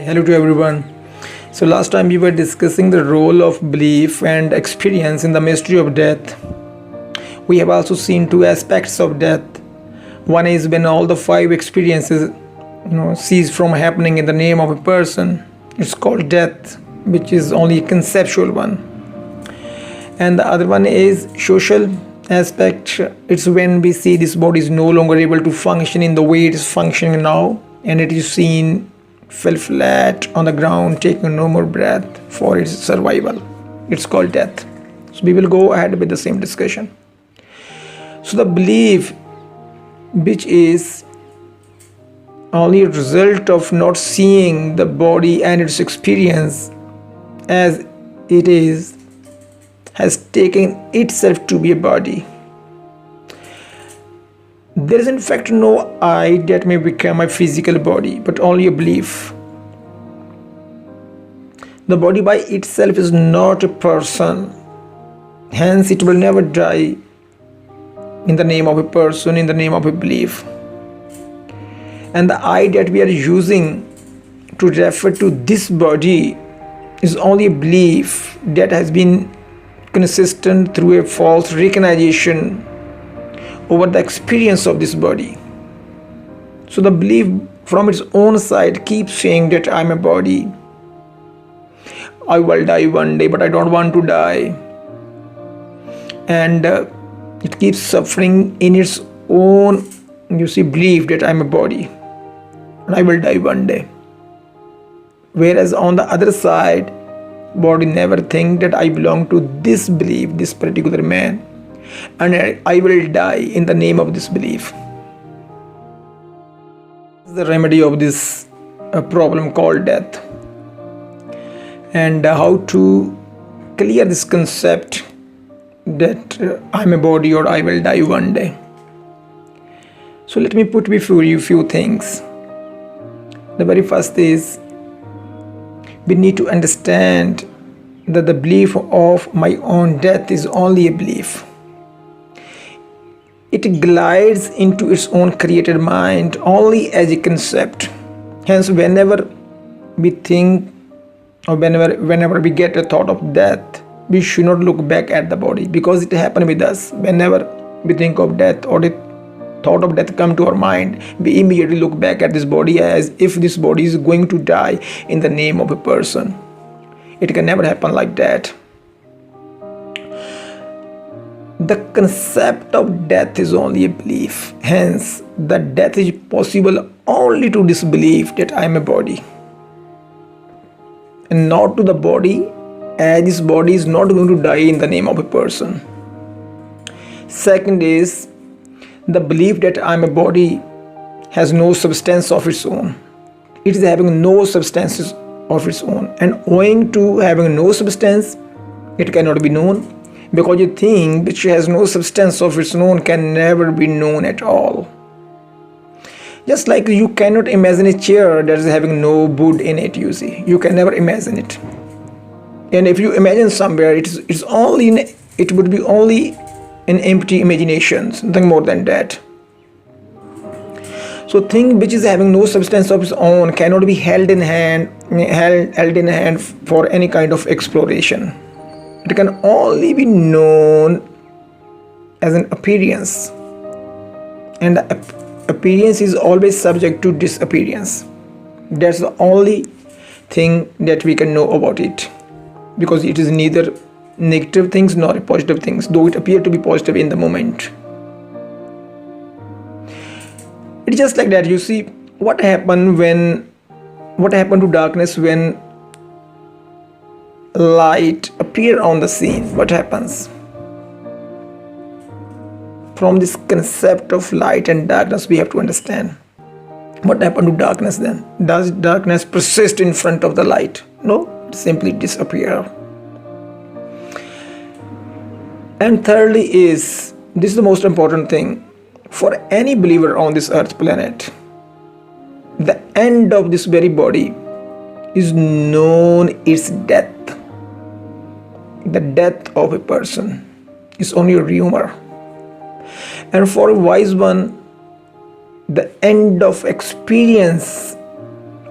Hello to everyone. So last time we were discussing the role of belief and experience in the mystery of death. We have also seen two aspects of death. One is when all the five experiences cease from happening in the name of a person. It's called death, which is only a conceptual one. And the other one is social aspect. It's when we see this body is no longer able to function in the way it is functioning now, and it is seen fell flat on the ground, taking no more breath for its survival. It's called death. So we will go ahead with the same discussion. So the belief, which is only a result of not seeing the body and its experience as it is, has taken itself to be a body. There is in fact no I that may become a physical body, but only a belief. The body by itself is not a person, hence it will never die in the name of a person, in the name of a belief. And the I that we are using to refer to this body is only a belief that has been consistent through a false recognition over the experience of this body. So the belief from its own side keeps saying that I'm a body, I will die one day, but I don't want to die. And it keeps suffering in its own, belief that I'm a body and I will die one day. Whereas on the other side, body never think that I belong to this belief, this particular man, and I will die in the name of this belief. The remedy of this problem called death, and how to clear this concept that I'm a body or I will die one day. So let me put before you few things. The very first is, we need to understand that the belief of my own death is only a belief. It glides into its own created mind only as a concept. Hence, whenever we think or whenever we get a thought of death, we should not look back at the body, because it happened with us. Whenever we think of death or the thought of death come to our mind, we immediately look back at this body as if this body is going to die in the name of a person. It can never happen like that. The concept of death is only a belief. Hence, the death is possible only to this belief that I am a body, and not to the body, as this body is not going to die in the name of a person. Second is, the belief that I am a body has no substance of its own. It is having no substances of its own, and owing to having no substance, it cannot be known, because a thing which has no substance of its own can never be known at all. Just like you cannot imagine a chair that is having no wood in it, you can never imagine it. And if you imagine somewhere, it would be only an empty imagination, nothing more than that. So thing which is having no substance of its own cannot be held in hand for any kind of exploration. It can only be known as an appearance, and the appearance is always subject to disappearance. That's the only thing that we can know about it, because it is neither negative things nor positive things, though it appear to be positive in the moment. It's just like that. You see what happened to darkness when light appear on the scene. What happens? From this concept of light and darkness, we have to understand what happened to darkness then. Does darkness persist in front of the light? No, it simply disappear. And thirdly is, this is the most important thing for any believer on this earth planet, the end of this very body is known its death. The death of a person is only a rumor. And for a wise one, the end of experience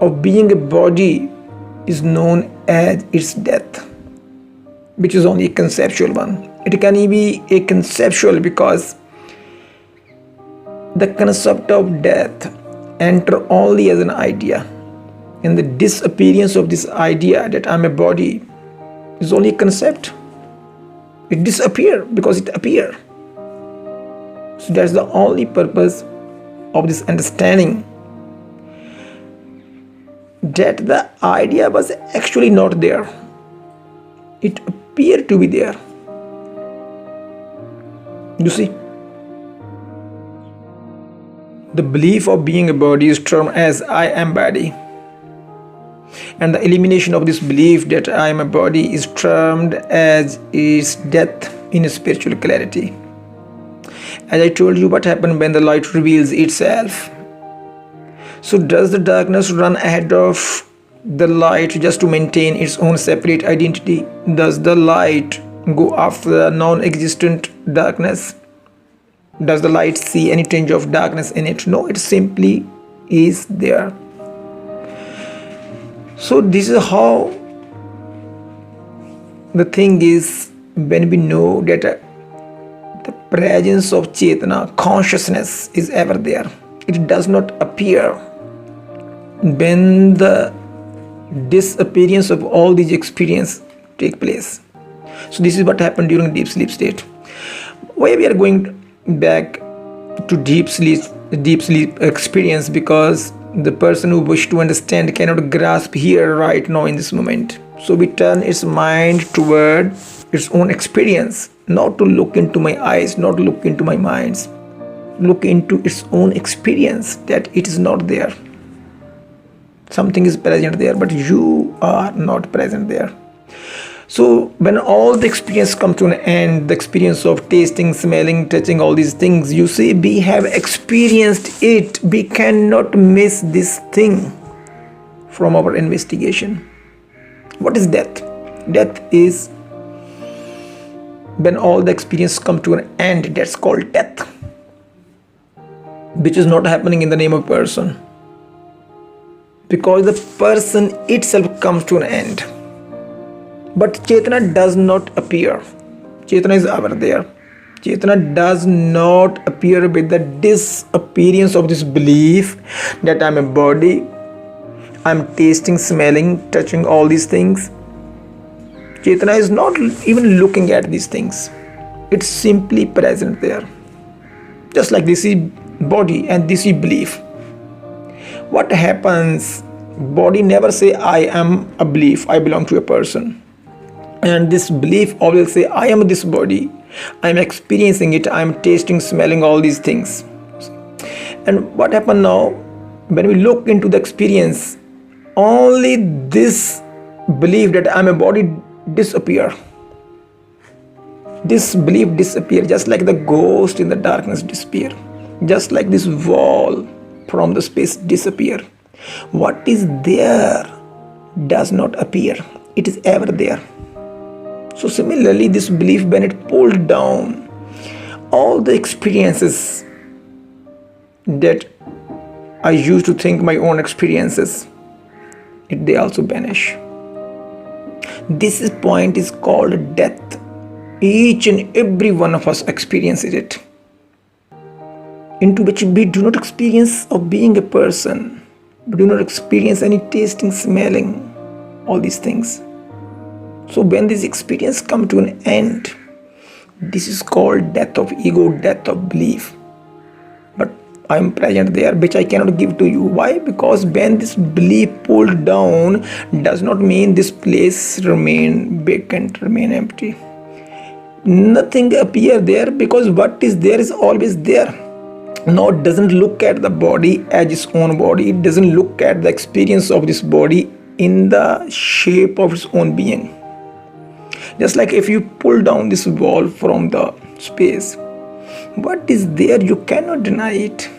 of being a body is known as its death, which is only a conceptual one. It can be a conceptual because the concept of death enter only as an idea, and the disappearance of this idea that I'm a body is only a concept. It disappear because it appear. So that's the only purpose of this understanding, that the idea was actually not there. It appeared to be there. You see? The belief of being a body is termed as I am body. And the elimination of this belief that I am a body is termed as its death in spiritual clarity. As I told you, what happens when the light reveals itself? So does the darkness run ahead of the light just to maintain its own separate identity? Does the light go after the non-existent darkness? Does the light see any tinge of darkness in it? No, it simply is there. So this is how the thing is when we know that the presence of Chetana, consciousness, is ever there. It does not appear when the disappearance of all these experiences take place. So this is what happened during deep sleep state. Why we are going back to deep sleep experience? Because the person who wishes to understand cannot grasp here right now in this moment. So we turn its mind toward its own experience, not to look into my eyes, not to look into my minds. Look into its own experience, that it is not there. Something is present there, but you are not present there. So when all the experience come to an end, the experience of tasting, smelling, touching, all these things, you see, we have experienced it. We cannot miss this thing from our investigation. What is death? Death is when all the experience come to an end. That's called death, which is not happening in the name of person, because the person itself comes to an end. But Chetana does not appear. Chetana is ever there. Chetana does not appear with the disappearance of this belief that I'm a body, I'm tasting, smelling, touching, all these things. Chetana is not even looking at these things. It's simply present there. Just like this is body and this is belief. What happens? Body never say I am a belief, I belong to a person. And this belief always say I am this body, I am experiencing it, I am tasting, smelling, all these things. And what happened now? When we look into the experience, only this belief that I am a body disappear. This belief disappear, just like the ghost in the darkness disappear, just like this wall from the space disappear. What is there does not appear. It is ever there. So similarly, this belief, when it pulled down, all the experiences that I used to think my own experiences, they also vanish. This point is called death. Each and every one of us experiences it, into which we do not experience of being a person. We do not experience any tasting, smelling, all these things. So when this experience come to an end, this is called death of ego, death of belief. But I am present there, which I cannot give to you. Why? Because when this belief pulled down, does not mean this place remain vacant, remain empty. Nothing appear there, because what is there is always there. Now it doesn't look at the body as its own body. It doesn't look at the experience of this body in the shape of its own being. Just like if you pull down this wall from the space, what is there, you cannot deny it.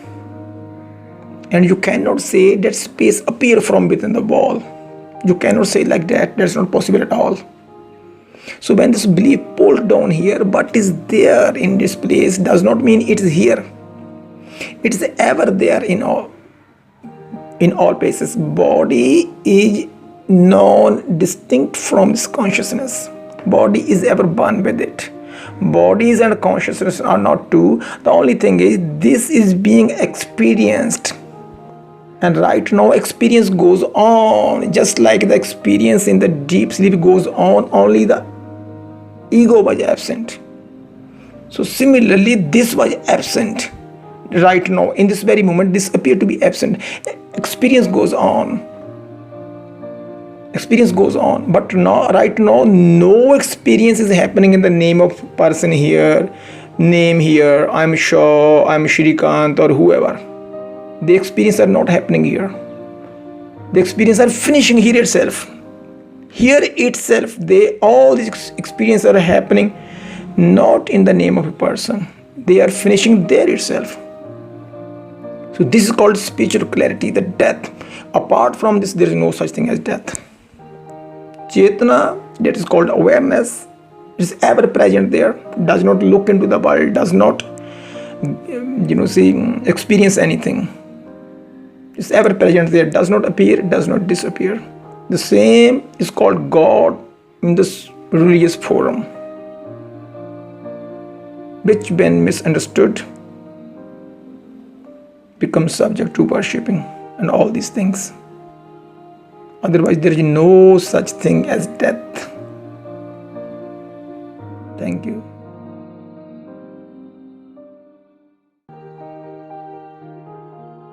And you cannot say that space appear from within the wall. You cannot say like that. That's not possible at all. So when this belief pulled down here, what is there in this place does not mean it is here. It is ever there in in all places. Body is non-distinct from this consciousness. Body is ever one with it. Bodies and consciousness are not two. The only thing is this is being experienced. And right now experience goes on, just like the experience in the deep sleep goes on, only the ego was absent. So similarly, this was absent. Right now, in this very moment, this appeared to be absent. Experience goes on. Experience goes on. But now, right now, no experience is happening in the name of person here, name here, I'm Shaw, I'm Shrikant, or whoever. The experience are not happening here. The experience are finishing here itself. Here itself, all these experiences are happening not in the name of a person. They are finishing there itself. So this is called spiritual clarity, the death. Apart from this, there is no such thing as death. Chetana, that is called awareness, is ever present there, does not look into the world, does not, experience anything. Is ever present there, does not appear, does not disappear. The same is called God in this religious forum, which when misunderstood becomes subject to worshipping and all these things. Otherwise there is no such thing as death. Thank you.